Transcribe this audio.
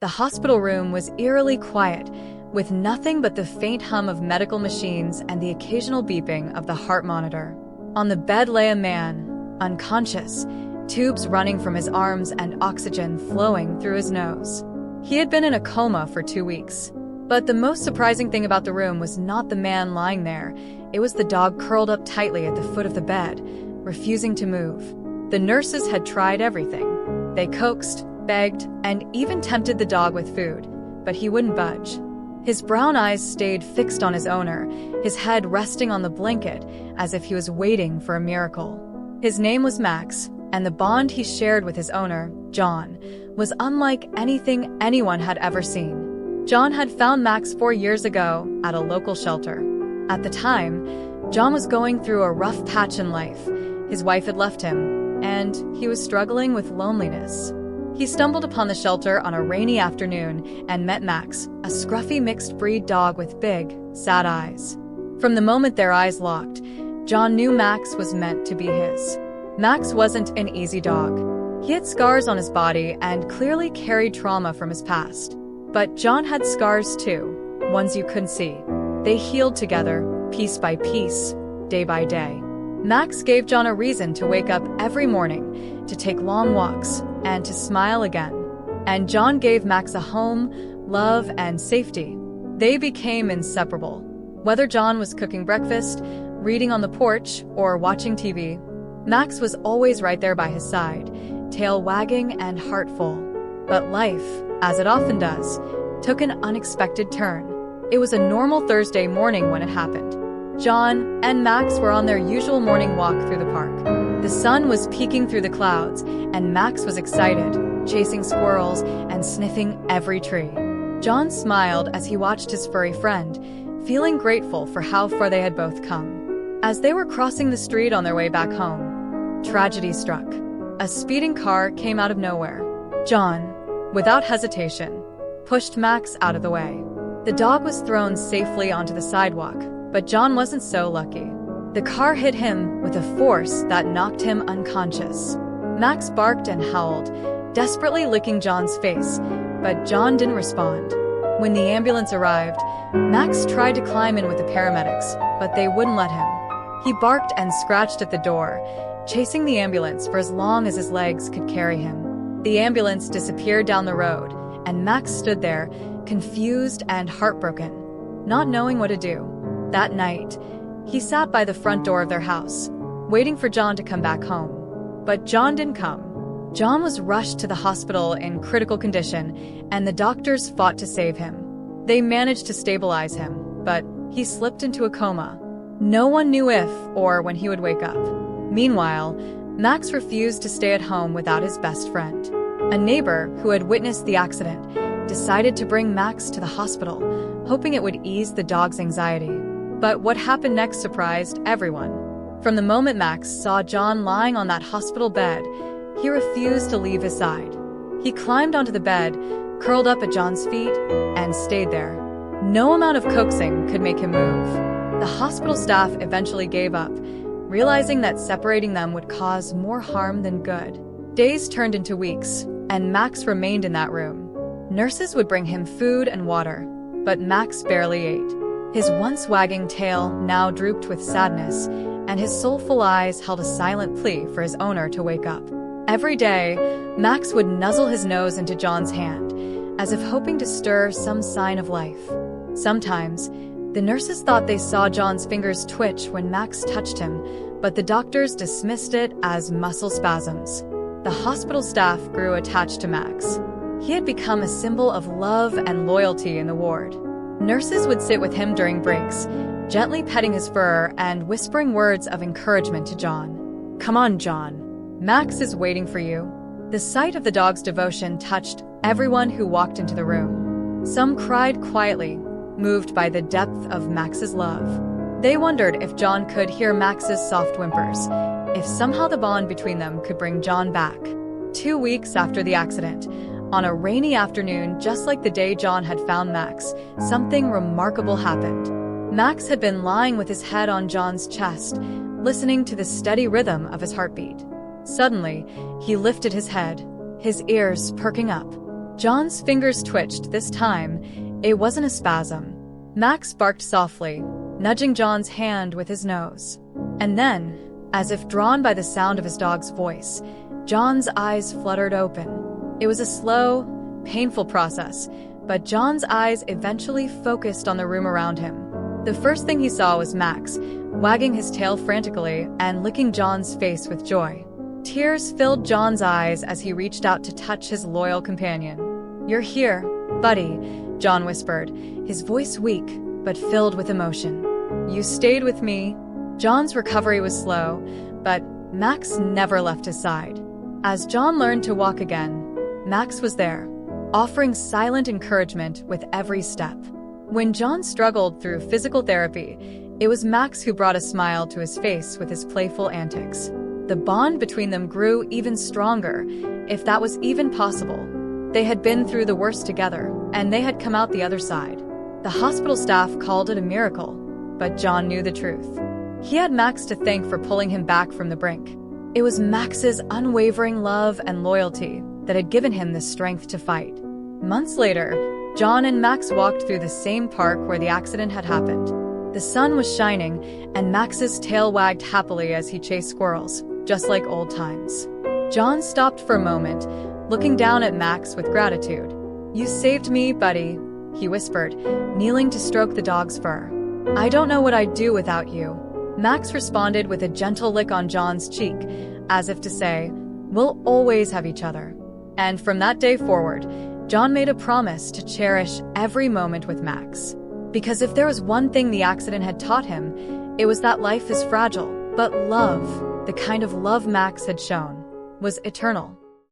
The hospital room was eerily quiet, with nothing but the faint hum of medical machines and the occasional beeping of the heart monitor. On the bed lay a man, unconscious, tubes running from his arms and oxygen flowing through his nose. He had been in a coma for 2 weeks. But the most surprising thing about the room was not the man lying there. It was the dog curled up tightly at the foot of the bed, refusing to move. The nurses had tried everything. They coaxed, begged, and even tempted the dog with food, but he wouldn't budge. His brown eyes stayed fixed on his owner, his head resting on the blanket as if he was waiting for a miracle. His name was Max, and the bond he shared with his owner, John, was unlike anything anyone had ever seen. John had found Max 4 years ago at a local shelter. At the time, John was going through a rough patch in life. His wife had left him, and he was struggling with loneliness. He stumbled upon the shelter on a rainy afternoon and met Max, a scruffy mixed-breed dog with big, sad eyes. From the moment their eyes locked, John knew Max was meant to be his. Max wasn't an easy dog. He had scars on his body and clearly carried trauma from his past. But John had scars too, ones you couldn't see. They healed together, piece by piece, day by day. Max gave John a reason to wake up every morning, to take long walks, and to smile again. And John gave Max a home, love, and safety. They became inseparable. Whether John was cooking breakfast, reading on the porch, or watching TV, Max was always right there by his side, tail wagging and heart full. But life, as it often does, took an unexpected turn. It was a normal Thursday morning when it happened. John and Max were on their usual morning walk through the park. The sun was peeking through the clouds, and Max was excited, chasing squirrels and sniffing every tree. John smiled as he watched his furry friend, feeling grateful for how far they had both come. As they were crossing the street on their way back home, tragedy struck. A speeding car came out of nowhere. John, without hesitation, pushed Max out of the way. The dog was thrown safely onto the sidewalk, but John wasn't so lucky. The car hit him with a force that knocked him unconscious. Max barked and howled, desperately licking John's face, but John didn't respond. When the ambulance arrived, Max tried to climb in with the paramedics, but they wouldn't let him. He barked and scratched at the door, chasing the ambulance for as long as his legs could carry him. The ambulance disappeared down the road, and Max stood there, confused and heartbroken, not knowing what to do. That night, he sat by the front door of their house, waiting for John to come back home. But John didn't come. John was rushed to the hospital in critical condition, and the doctors fought to save him. They managed to stabilize him, but he slipped into a coma. No one knew if or when he would wake up. Meanwhile, Max refused to stay at home without his best friend. A neighbor who had witnessed the accident decided to bring Max to the hospital, hoping it would ease the dog's anxiety. But what happened next surprised everyone. From the moment Max saw John lying on that hospital bed, he refused to leave his side. He climbed onto the bed, curled up at John's feet, and stayed there. No amount of coaxing could make him move. The hospital staff eventually gave up, realizing that separating them would cause more harm than good. Days turned into weeks, and Max remained in that room. Nurses would bring him food and water, but Max barely ate. His once wagging tail now drooped with sadness, and his soulful eyes held a silent plea for his owner to wake up. Every day, Max would nuzzle his nose into John's hand, as if hoping to stir some sign of life. Sometimes, the nurses thought they saw John's fingers twitch when Max touched him, but the doctors dismissed it as muscle spasms. The hospital staff grew attached to Max. He had become a symbol of love and loyalty in the ward. Nurses would sit with him during breaks, gently petting his fur and whispering words of encouragement to John. "Come on, John. Max is waiting for you." The sight of the dog's devotion touched everyone who walked into the room. Some cried quietly, moved by the depth of Max's love. They wondered if John could hear Max's soft whimpers, if somehow the bond between them could bring John back. 2 weeks after the accident, on a rainy afternoon just like the day John had found Max, something remarkable happened. Max had been lying with his head on John's chest, listening to the steady rhythm of his heartbeat. Suddenly, he lifted his head, his ears perking up. John's fingers twitched. This time, it wasn't a spasm. Max barked softly, nudging John's hand with his nose. And then, as if drawn by the sound of his dog's voice, John's eyes fluttered open. It was a slow, painful process, but John's eyes eventually focused on the room around him. The first thing he saw was Max, wagging his tail frantically and licking John's face with joy. Tears filled John's eyes as he reached out to touch his loyal companion. "You're here, buddy," John whispered, his voice weak but filled with emotion. "You stayed with me." John's recovery was slow, but Max never left his side. As John learned to walk again, Max was there, offering silent encouragement with every step. When John struggled through physical therapy, it was Max who brought a smile to his face with his playful antics. The bond between them grew even stronger, if that was even possible. They had been through the worst together, and they had come out the other side. The hospital staff called it a miracle, but John knew the truth. He had Max to thank for pulling him back from the brink. It was Max's unwavering love and loyalty that had given him the strength to fight. Months later, John and Max walked through the same park where the accident had happened. The sun was shining, and Max's tail wagged happily as he chased squirrels, just like old times. John stopped for a moment, looking down at Max with gratitude. "You saved me, buddy," he whispered, kneeling to stroke the dog's fur. "I don't know what I'd do without you." Max responded with a gentle lick on John's cheek, as if to say, "We'll always have each other." And from that day forward, John made a promise to cherish every moment with Max. Because if there was one thing the accident had taught him, it was that life is fragile, but love, the kind of love Max had shown, was eternal.